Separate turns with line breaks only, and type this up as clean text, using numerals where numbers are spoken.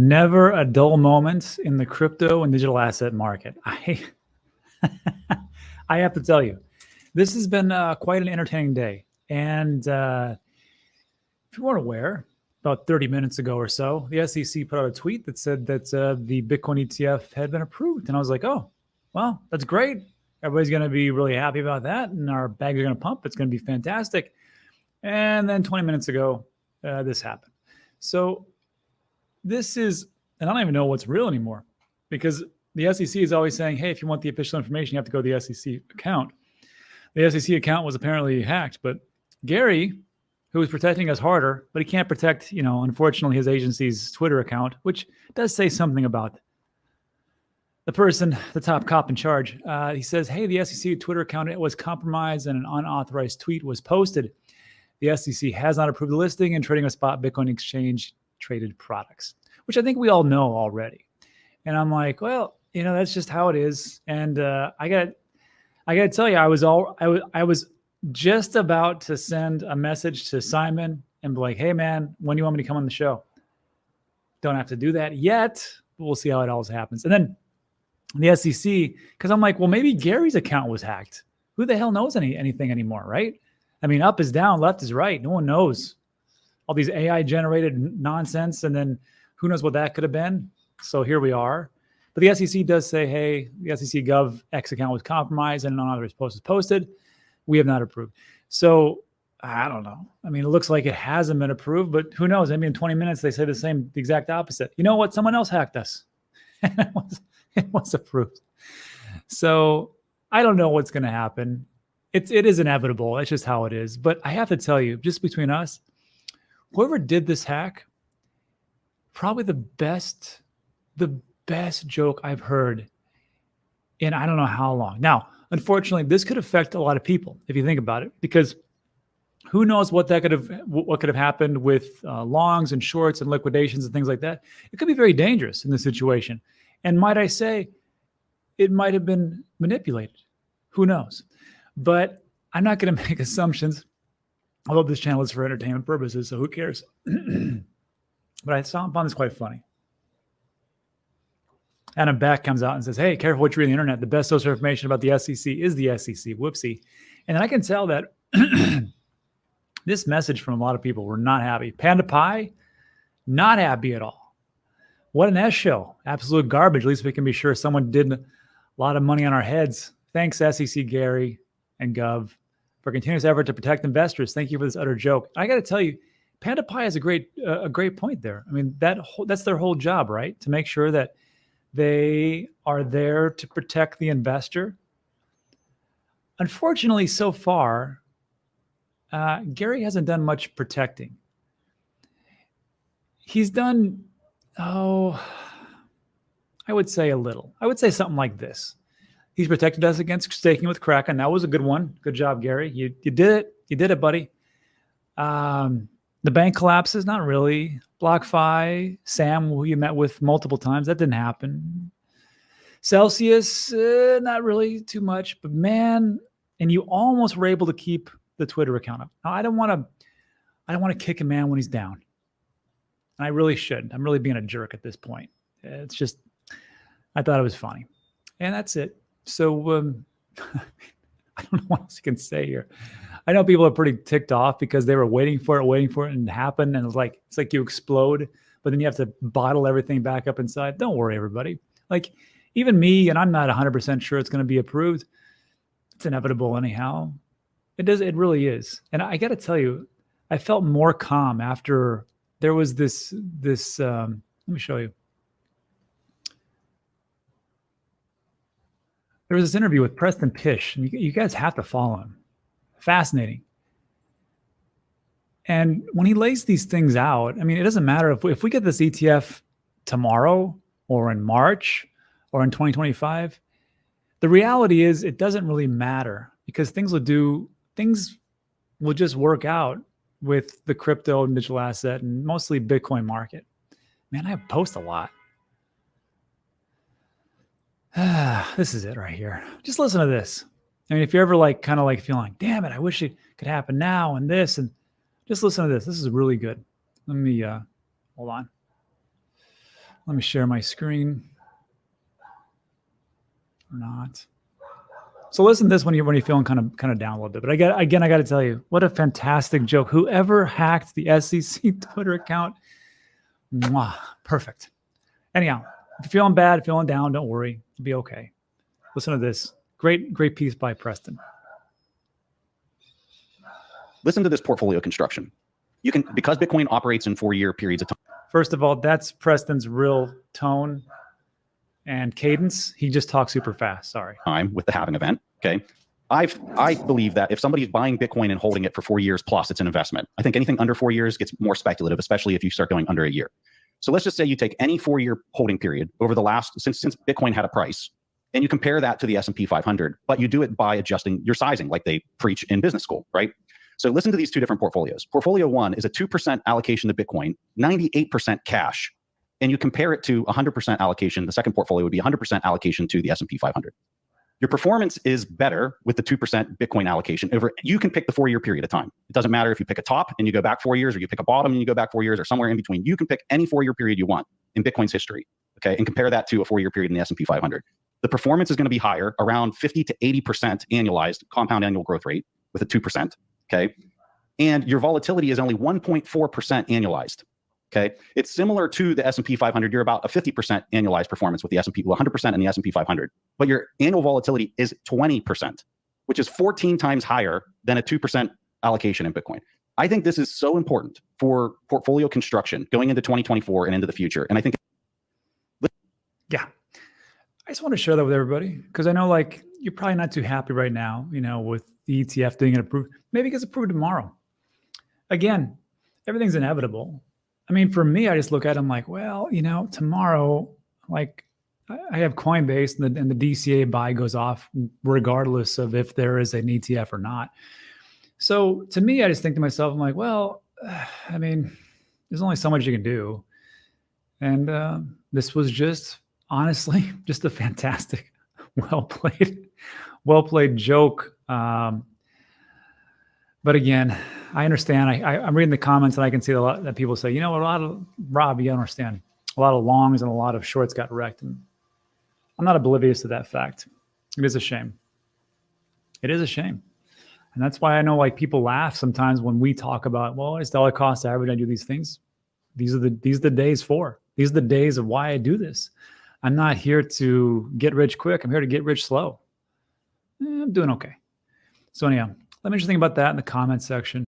Never a dull moment in the crypto and digital asset market. I have to tell you, this has been quite an entertaining day. And if you weren't aware, about 30 minutes ago or so, the SEC put out a tweet that said that the Bitcoin ETF had been approved. And I was like, oh, well, that's great. Everybody's going to be really happy about that. And our bags are going to pump. It's going to be fantastic. And then 20 minutes ago, this happened. So this is, and I don't even know what's real anymore, because the SEC is always saying, hey, if you want the official information, you have to go to the SEC account. The SEC account was apparently hacked, but Gary, who is protecting us harder, but he can't protect, unfortunately, his agency's Twitter account, which does say something about the person, the top cop in charge. He says, hey, the SEC Twitter account was compromised and an unauthorized tweet was posted. The SEC has not approved the listing and trading of spot Bitcoin exchange traded products, which I think we all know already. And I'm like, well, that's just how it is. And I got to tell you, I was just about to send a message to Simon and be like, hey man, when do you want me to come on the show? Don't have to do that yet, but we'll see how it all happens. And then the SEC, because I'm like, well, maybe Gary's account was hacked. Who the hell knows anything anymore, right? I mean, up is down, left is right. No one knows. All these AI generated nonsense. And then who knows what that could have been. So here we are. But the SEC does say, hey, the SEC Gov X account was compromised and an unauthorized post is posted. We have not approved. So I don't know. I mean, it looks like it hasn't been approved, but who knows? Maybe in 20 minutes, they say the exact opposite. You know what? Someone else hacked us. And it was approved. So I don't know what's going to happen. It is inevitable. That's just how it is. But I have to tell you, just between us, whoever did this hack, probably the best joke I've heard in I don't know how long. Now, unfortunately, this could affect a lot of people if you think about it, because who knows what could have happened with longs and shorts and liquidations and things like that. It could be very dangerous in this situation. And might I say, it might have been manipulated. Who knows? But I'm not going to make assumptions. Although this channel is for entertainment purposes, so who cares? But I found this quite funny. Adam Beck comes out and says, hey, careful what you read on the internet. The best source of information about the SEC is the SEC. Whoopsie. And then I can tell that this message from a lot of people were not happy. Panda Pie, not happy at all. What an S show. Absolute garbage. At least we can be sure someone did a lot of money on our heads. Thanks, SEC Gary and Gov, for continuous effort to protect investors. Thank you for this utter joke. I got to tell you, Panda Pie has a great point there. I mean, that's their whole job, right? To make sure that they are there to protect the investor. Unfortunately, so far, Gary hasn't done much protecting. He's done, I would say a little. I would say something like this. He's protected us against staking with Kraken. That was a good one. Good job, Gary. You did it. You did it, buddy. The bank collapses, not really. BlockFi, Sam, who you met with multiple times, that didn't happen. Celsius, not really too much, but man, and you almost were able to keep the Twitter account up. Now, I don't want to kick a man when he's down. And I really should. I'm really being a jerk at this point. It's just, I thought it was funny. And that's it. So I don't know what else you can say here. I know people are pretty ticked off because they were waiting for it and it happened. And it's like you explode, but then you have to bottle everything back up inside. Don't worry, everybody. Like even me, and I'm not 100% sure it's going to be approved. It's inevitable anyhow. It really is. And I got to tell you, I felt more calm after there was this, let me show you. There was this interview with Preston Pish, and you guys have to follow him. Fascinating. And when he lays these things out, I mean, it doesn't matter if we get this ETF tomorrow or in March or in 2025, the reality is it doesn't really matter because things will just work out with the crypto and digital asset and mostly Bitcoin market. Man, I post a lot. This is it right here. Just listen to this. I mean, if you're ever kind of feeling like, damn it, I wish it could happen now and this, and just listen to this. This is really good. Let me, hold on. Let me share my screen or not. So listen to this when you're feeling kind of down a little bit. But I got to tell you, what a fantastic joke. Whoever hacked the SEC Twitter account, mwah, perfect. Anyhow, if you're feeling bad, feeling down, don't worry. It'll be okay. Listen to this. Great piece by Preston.
Listen to this portfolio construction. You can, because Bitcoin operates in 4-year periods of time.
First of all, that's Preston's real tone and cadence. He just talks super fast. Sorry.
Time with the halving event. Okay. I believe that if somebody's buying Bitcoin and holding it for 4 years plus, it's an investment. I think anything under 4 years gets more speculative, especially if you start going under a year. So let's just say you take any 4-year holding period over the last, since Bitcoin had a price, and you compare that to the S&P 500, but you do it by adjusting your sizing like they preach in business school, right? So listen to these two different portfolios. Portfolio 1 is a 2% allocation to Bitcoin, 98% cash. And you compare it to 100% allocation. The second portfolio would be 100% allocation to the S&P 500. Your performance is better with the 2% Bitcoin allocation over, you can pick the 4-year period of time. It doesn't matter if you pick a top and you go back 4 years, or you pick a bottom and you go back 4 years, or somewhere in between. You can pick any 4-year period you want in Bitcoin's history, okay? And compare that to a 4-year period in the S&P 500. The performance is going to be higher, around 50 to 80% annualized compound annual growth rate with a 2%, okay? And your volatility is only 1.4% annualized. Okay, it's similar to the S&P 500. You're about a 50% annualized performance with the S&P, 100% in the S&P 500. But your annual volatility is 20%, which is 14 times higher than a 2% allocation in Bitcoin. I think this is so important for portfolio construction going into 2024 and into the future. And I think,
yeah, I just want to share that with everybody because I know like you're probably not too happy right now, you know, with the ETF being approved. Maybe it gets approved tomorrow. Again, everything's inevitable. I mean, for me, I just look at them like, well, you know, tomorrow, like I have Coinbase and the DCA buy goes off regardless of if there is an ETF or not. So to me, I just think to myself, I'm like, well, I mean, there's only so much you can do. And this was just, honestly, just a fantastic, well played joke. But again, I understand. I'm reading the comments and I can see a lot that people say, you know, Rob, you understand. A lot of longs and a lot of shorts got wrecked. And I'm not oblivious to that fact. It is a shame. It is a shame. And that's why I know like people laugh sometimes when we talk about, well, it's dollar cost average. I do these things. These are the days for. These are the days of why I do this. I'm not here to get rich quick. I'm here to get rich slow. I'm doing okay. So anyhow, let me just think about that in the comment section.